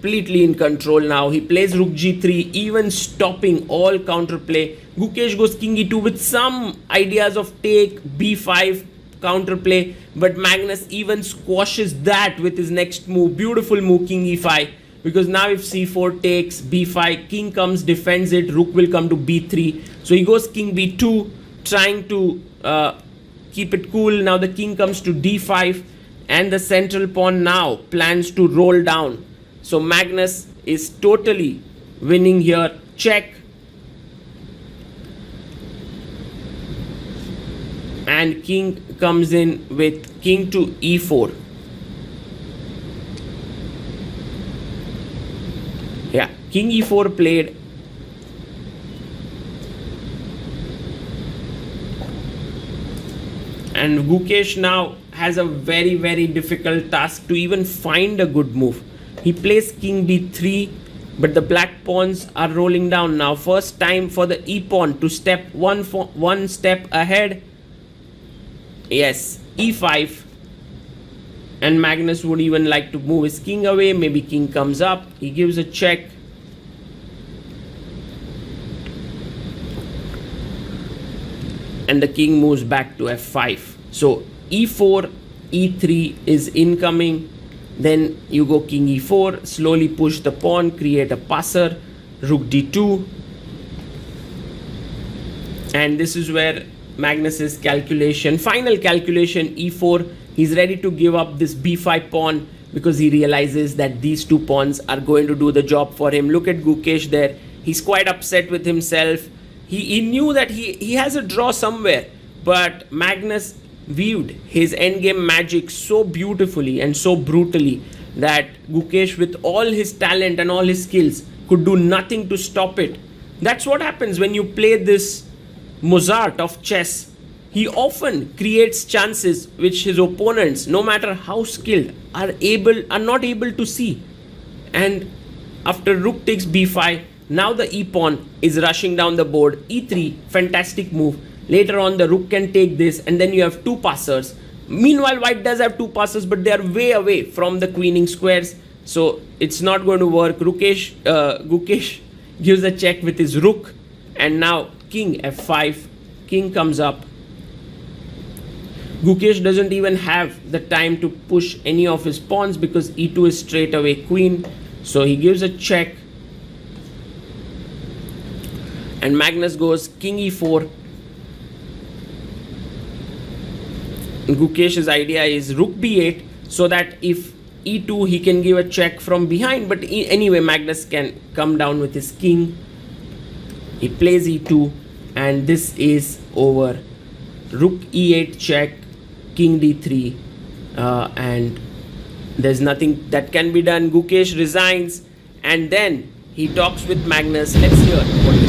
completely in control now. He plays rook g3, even stopping all counterplay. Gukesh goes king e2 with some ideas of take, b5 counterplay, but Magnus even squashes that with his next move. Beautiful move, king e5, because now if c4 takes, b5, king comes, defends it, rook will come to b3. So he goes king b2, trying to keep it cool. Now the king comes to d5, and the central pawn now plans to roll down. So Magnus is totally winning here. Check. And king comes in with king to e4. Yeah, king e4 played. And Gukesh now has a very, very difficult task to even find a good move. He plays king b3, but the black pawns are rolling down now. First time for the e pawn to step one step ahead. Yes, e5. And Magnus would even like to move his king away. Maybe king comes up. He gives a check. And the king moves back to f5. So e4, e3 is incoming. Then you go king e4, slowly push the pawn, create a passer, rook d2. And this is where Magnus's calculation, final calculation, e4, he's ready to give up this b5 pawn because he realizes that these two pawns are going to do the job for him. Look at Gukesh there. He's quite upset with himself. He knew that he has a draw somewhere, but Magnus viewed his endgame magic so beautifully and so brutally that Gukesh, with all his talent and all his skills, could do nothing to stop it. That's what happens when you play this Mozart of chess. He often creates chances which his opponents, no matter how skilled, are not able to see. And after rook takes b5, now the e pawn is rushing down the board. e3, fantastic move. Later on, the rook can take this, and then you have two passers. Meanwhile, white does have two passers, but they are way away from the queening squares, so it's not going to work. Gukesh gives a check with his rook, and now king f5. King comes up. Gukesh doesn't even have the time to push any of his pawns because e2 is straight away queen. So he gives a check. And Magnus goes king e4. Gukesh's idea is rook b8, so that if e2 he can give a check from behind, but anyway Magnus can come down with his king. He plays e2, and this is over. Rook e8 check, king d3, and there's nothing that can be done. Gukesh resigns, and then he talks with Magnus. Let's hear what